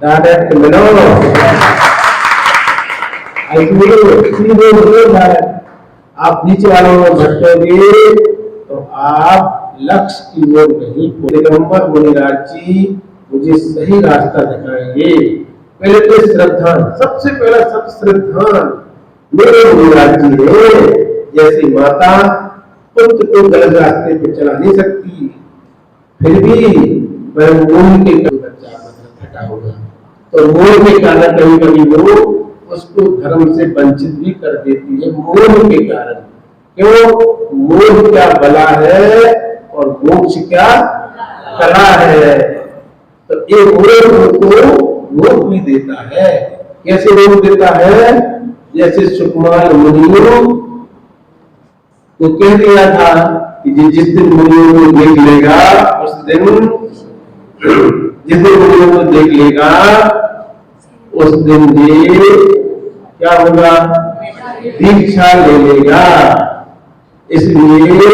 Direct मिलो, आप बीच वालों में भटकोगे तो आप लक्ष्य की ओर नहीं। दिगंबर मुनिराज जी मुझे सही रास्ता दिखाएंगे। पहले तो श्रद्धा, सबसे पहला सब श्रद्धा मेरे मुनिराज जी है। जैसी माता पुत्र को गलत रास्ते पे चला नहीं सकती, फिर भी वह मोह के थका होगा, तो मोह के कारण कभी कभी वो उसको धर्म से वंचित भी कर देती है। मोह के कारण, क्यों? मोह क्या बला है और मोक्ष क्या कला है। तो ये मोह को रोक भी देता है। कैसे रोक देता है? जैसे सुकुमार मुनियों को कह दिया था कि जिस दिन मुनियों को देख लेगा उस दिन, जिस दिन मुनियों को देख लेगा उस दिन ये क्या होगा? दीक्षा ले लेगा। इसलिए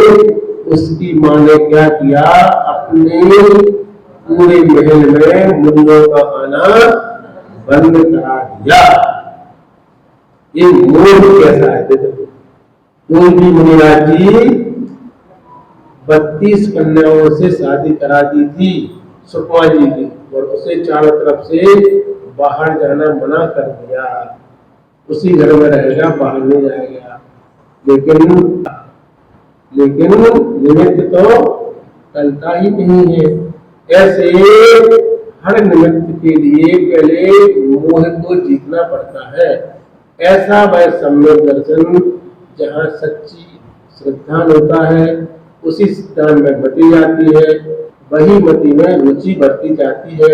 उसकी मां ने क्या किया? अपने पूरे महल में मुनियों का आना बंद करा दिया। ये मोह कैसा है? देखो, कोई भी मुनिराज जी 32 कन्याओं से शादी करा दी थी सुकुमा जी की, और उसे चारों तरफ से बाहर जाना मना कर दिया। उसी घर में रहेगा, बाहर नहीं जाएगा। लेकिन निमित्त तो टलता ही नहीं है। ऐसे हर निमित्त के लिए पहले मोह को जीतना पड़ता है। ऐसा वह सम्यक दर्शन जहाँ सच्ची श्रद्धा होता है, उसी स्थान में बटी जाती है, वही मति में रुचि बढ़ती जाती है।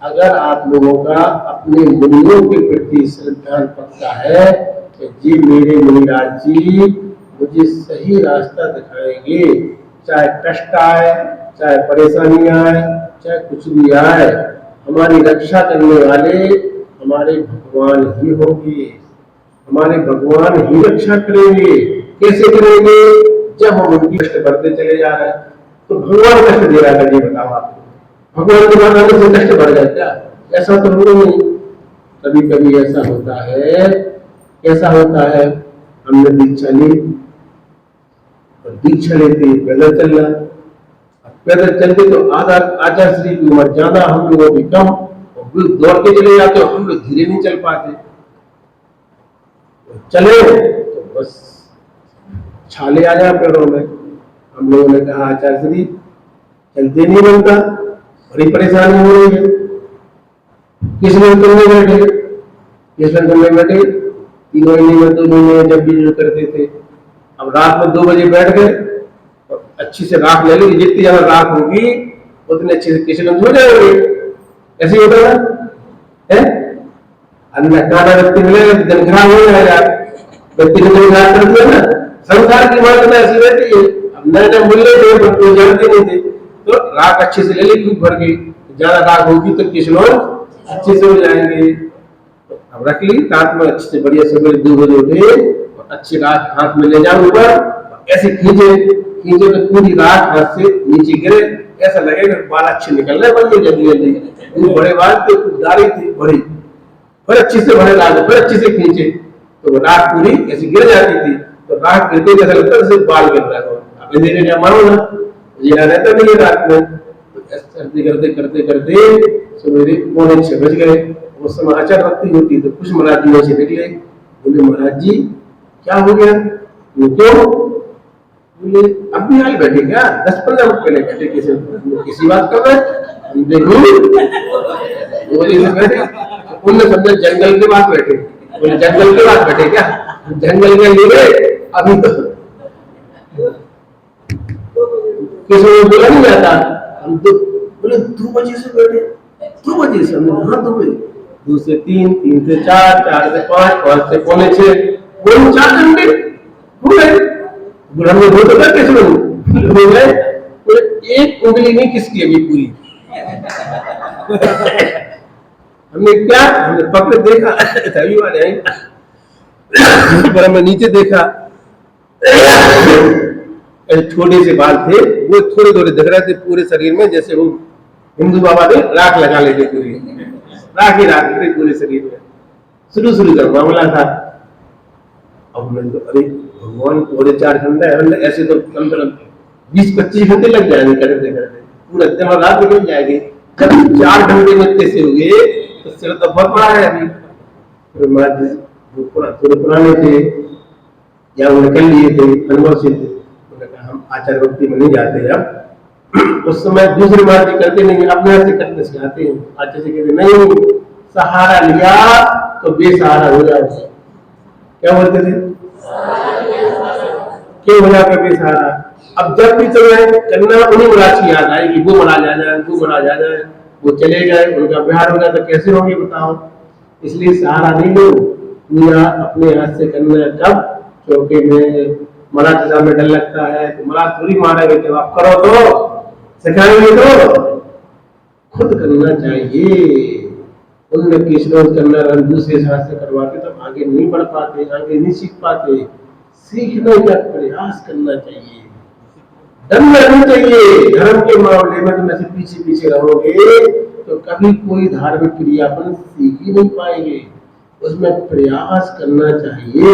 अगर आप लोगों का अपने मुनियों के प्रति श्रद्धा पड़ता है कि जी मेरे मुनिराज जी मुझे सही रास्ता दिखाएंगे, चाहे कष्ट आए, चाहे परेशानी आए, चाहे कुछ भी आए, हमारी रक्षा करने वाले हमारे भगवान ही होंगे। हमारे भगवान ही रक्षा करेंगे। कैसे करेंगे? जब हम उनकी कष्ट बढ़ते चले जा रहे हैं तो भगवान कष्ट दे रहा है। जी बताओ, आपको भगवान के बाद आने से कष्ट बढ़ गया क्या? ऐसा तो होगा नहीं। कभी कभी ऐसा होता है, कैसा होता है? हमने दीक्षा ली और दीक्षा लेते पैदल चल रहा, पैदल चलते तो आचार्य श्री की उम्र ज्यादा, हम लोगों की कम, और दौड़ के चले जाते हो, हम लोग धीरे नहीं चल पाते। चले तो बस छाले आ जाए पैरों में। हम लोगों ने कहा आचार्य श्री चलते नहीं बनता, बड़ी परेशानी हो रही है। किस में करने बैठे, किस में करने बैठे? 3 महीने में 2 महीने जब भी जो करते थे। अब रात में 2 बजे बैठ गए और अच्छी से राख ले ली। जितनी ज्यादा राख होगी उतने अच्छे से किसी हो जाएंगे। ऐसे ही होता है। काना व्यक्ति मिलेगा दिन खराब हो जाएगा। व्यक्ति को दिन खराब कर दिया ना। संसार की मान्यता ऐसी रहती है। अब नए नए मूल्य थे पर कोई जानते नहीं थे, तो राख अच्छे से ले ली, खूब भर गई। ज्यादा राख होगी तो किसी लोग अच्छे से हो जाएंगे। तो अब रख ली रात में अच्छे से, बढ़िया सुबह 2 बजे उठे और अच्छी राख हाथ में ले जाओ ऊपर, ऐसे खींचे तो पूरी राख हाथ से नीचे गिरे। ऐसा लगेगा बाल अच्छे निकल रहे बन गए जल्दी जल्दी। बड़े बाल थे, दाढ़ी थी बड़ी, फिर अच्छी से भरे डाले, फिर अच्छे से खींचे तो राख पूरी ऐसी गिर जाती थी। तो राख गिरते जैसा लगता है बाल गिर रहा है। अब धीरे क्या मानो ना, जीना रहता नहीं है रात में। तो करते करते करते सवेरे 5:45 बज गए। वो समाचार रखती होती तो कुछ महाराज जी वैसे निकले, बोले महाराज जी क्या हो गया? क्यों? बोले अब भी हाल बैठे क्या? 10-15 मिनट पहले बैठे, किसी बात कर रहे? उनने समझा जंगल के पास बैठे। बोले जंगल के पास बैठे क्या? जंगल में लिए अभी तो किसी को बोला नहीं जाता। हम तो बोले 2 बजे से बैठे, 2 बजे से। हाँ 2 बजे, 2 से 3, 3 से 4, 4 से 5, 5 से 5:45, वो 4 घंटे हो गए। हमने वो तो कैसे हो गए? एक उंगली नहीं किसकी अभी पूरी। हमने क्या, हमने पकड़ देखा तभी वाले आए पर हमने नीचे देखा, छोटे से बाल थे, वो थोड़े थोड़े दिख रहे थे पूरे शरीर में, जैसे वो हिंदू बाबा ने राख लगा लेते पूरी। राखी राखी थी पूरे शरीर में। शुरू का मामला था। अब मैं तो अरे भगवान पूरे 4 घंटे ऐसे तो कम से कम 20-25 घंटे लग जाएंगे करते करते, पूरा दिमाग रात निकल जाएगी। जब 4 घंटे में इतने से हो गए तो सिर तो बहुत बड़ा है अभी। फिर थोड़े पुराने थे या वो निकल लिए थे, अनुभवशील थे, उन्होंने कहा हम आचार्य भक्ति में नहीं जाते अब। उस समय दूसरी बात करते नहीं, अपने हाथ से करने सिखाते हैं। आचार्य से कहते नहीं, सहारा लिया तो बेसहारा हो जाओ। क्या बोलते थे? क्यों हो जाकर बेसहारा? अब जब भी तुम्हें करना उन्हीं महाराज की याद आएगी, वो महाराज आ जाए, वो महाराज आ जाए, वो चले गए, उनका बिहार हो गया तो कैसे होंगे बताओ। इसलिए सहारा नहीं लो, पूरा अपने हाथ से करना है। कब? चौके में महाराज के सामने डर लगता है तो महाराज थोड़ी मारेंगे, जब आप करो तो सिखाएंगे तो खुद करना चाहिए। उनमें किशोर करना दूसरे हाथ से करवाते तो आगे नहीं बढ़ पाते, आगे नहीं सीख पाते। सीखने का प्रयास करना चाहिए, दम रहना चाहिए। धर्म के मामले में तुम ऐसे पीछे पीछे रहोगे तो कभी कोई धार्मिक क्रियापन सीख ही नहीं पाएंगे। उसमें प्रयास करना चाहिए।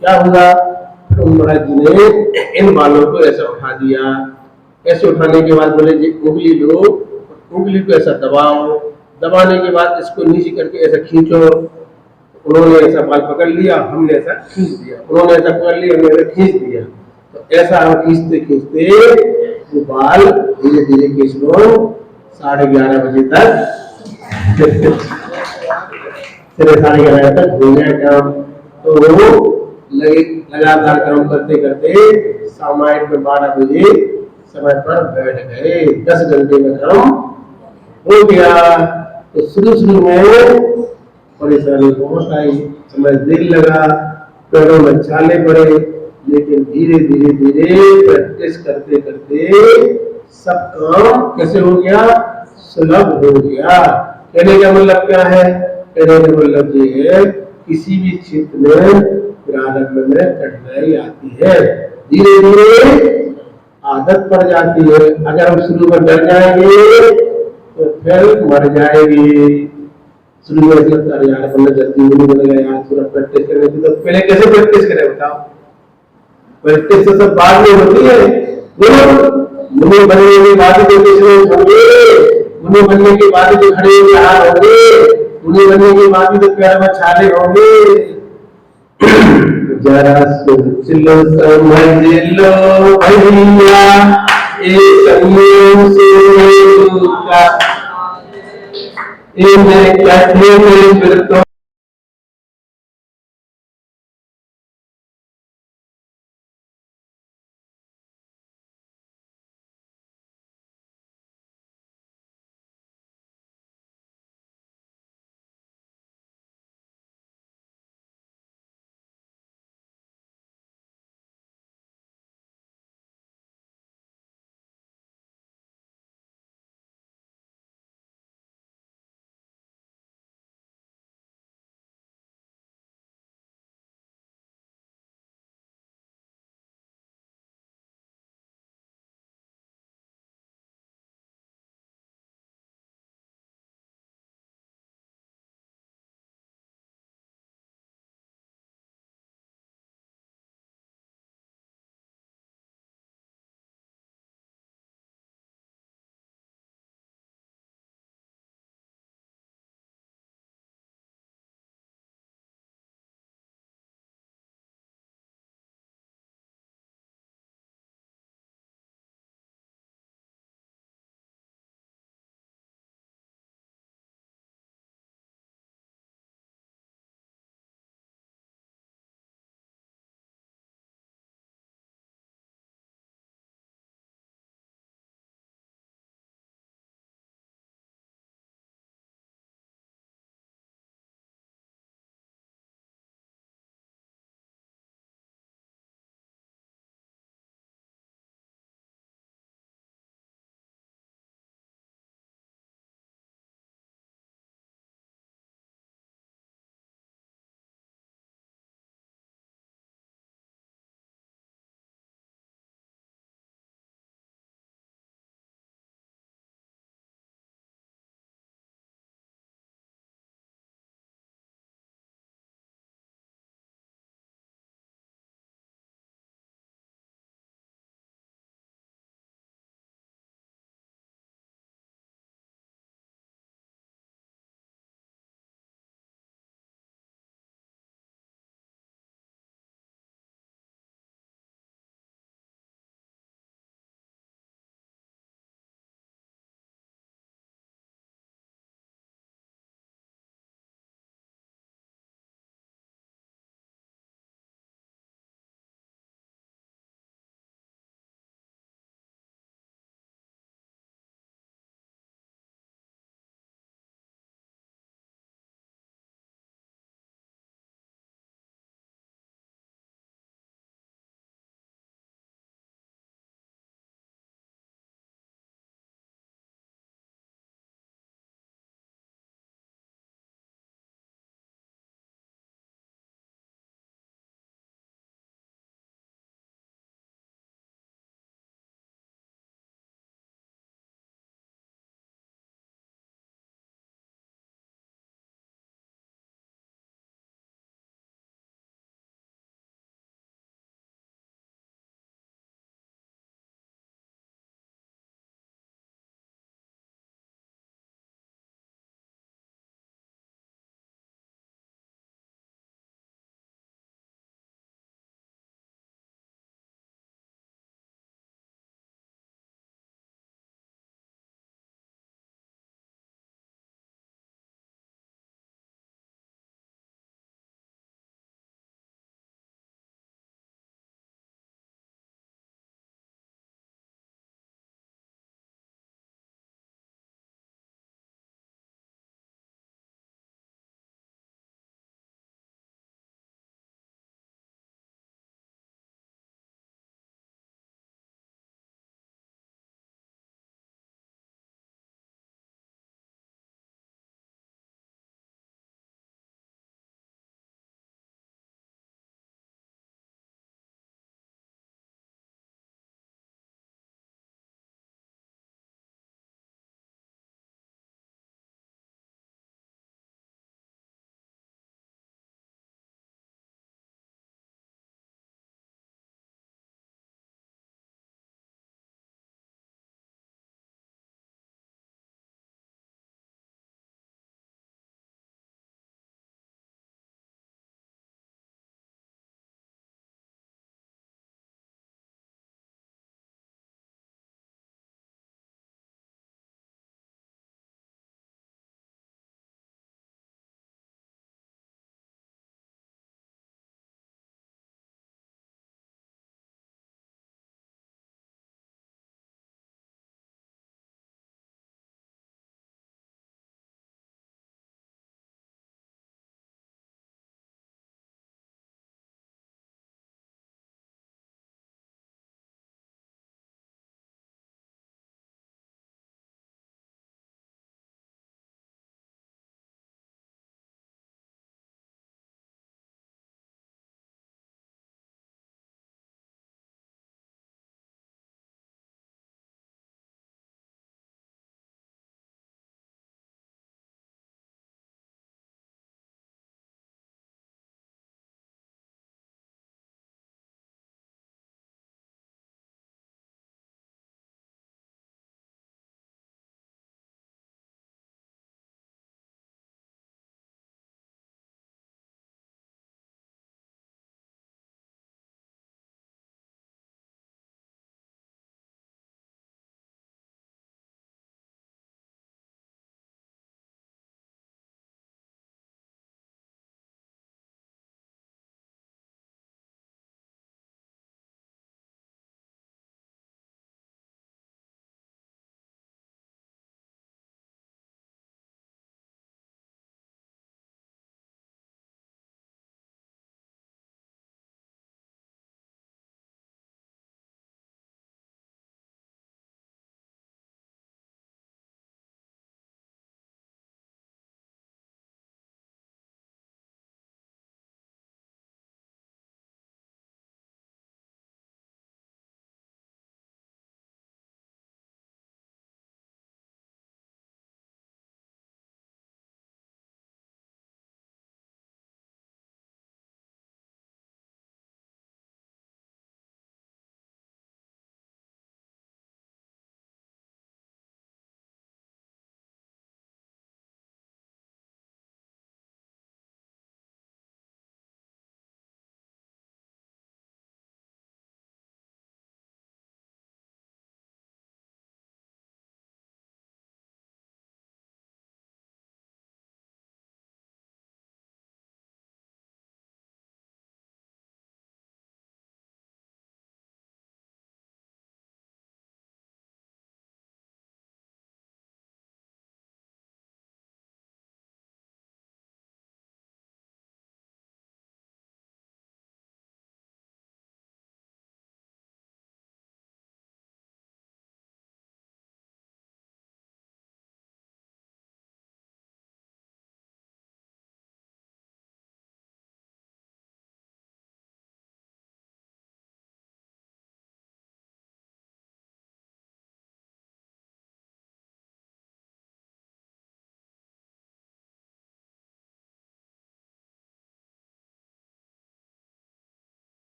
क्या हुआ? तो महाराज जी ने इन बालों को ऐसा उठा दिया। ऐसे उठाने के बाद बोले जी उंगली लो, उंगली को ऐसा दबाओ, दबाने के बाद इसको नीचे करके ऐसा खींचो। उन्होंने ऐसा बाल पकड़ लिया, हमने ऐसा खींच दिया, उन्होंने ऐसा पकड़ लिया, हमने ऐसा खींच दिया। तो ऐसा हम खींचते खींचते वो बाल धीरे धीरे खींच लो 11:30 बजे तक 11:30 तक हो गया काम। तो वो लगातार काम करते करते सामायिक में 12 बजे समय पर बैठ गए। 10 घंटे में काम हो गया। तो शुरू में परेशानी बहुत आई, समय देर लगा, पैरों में छाले पड़े, लेकिन धीरे धीरे धीरे प्रैक्टिस करते करते सब काम कैसे हो गया? सुलभ हो गया। कहने का मतलब क्या है? कहने का मतलब ये है किसी भी क्षेत्र में प्रारंभ में कठिनाई आती है, धीरे धीरे आदत पड़ जाती है। अगर हम शुरू में डर जाएंगे तो फिर मर जाएंगे। शुरू में लगता है यार बनना जल्दी नहीं बनेगा यार, थोड़ा प्रैक्टिस करने की। तो पहले कैसे प्रैक्टिस करें बताओ? प्रैक्टिस तो सब बाद में होती है। मुनि बनने के बाद जो किसी होंगे, मुनि बनने के बाद जो खड़े होंगे हाथ होंगे, मुनि बनने के बाद तो पैर में छाले होंगे। जरा सोच लो समझ लो भैया, इन्हें कठिन व्रतों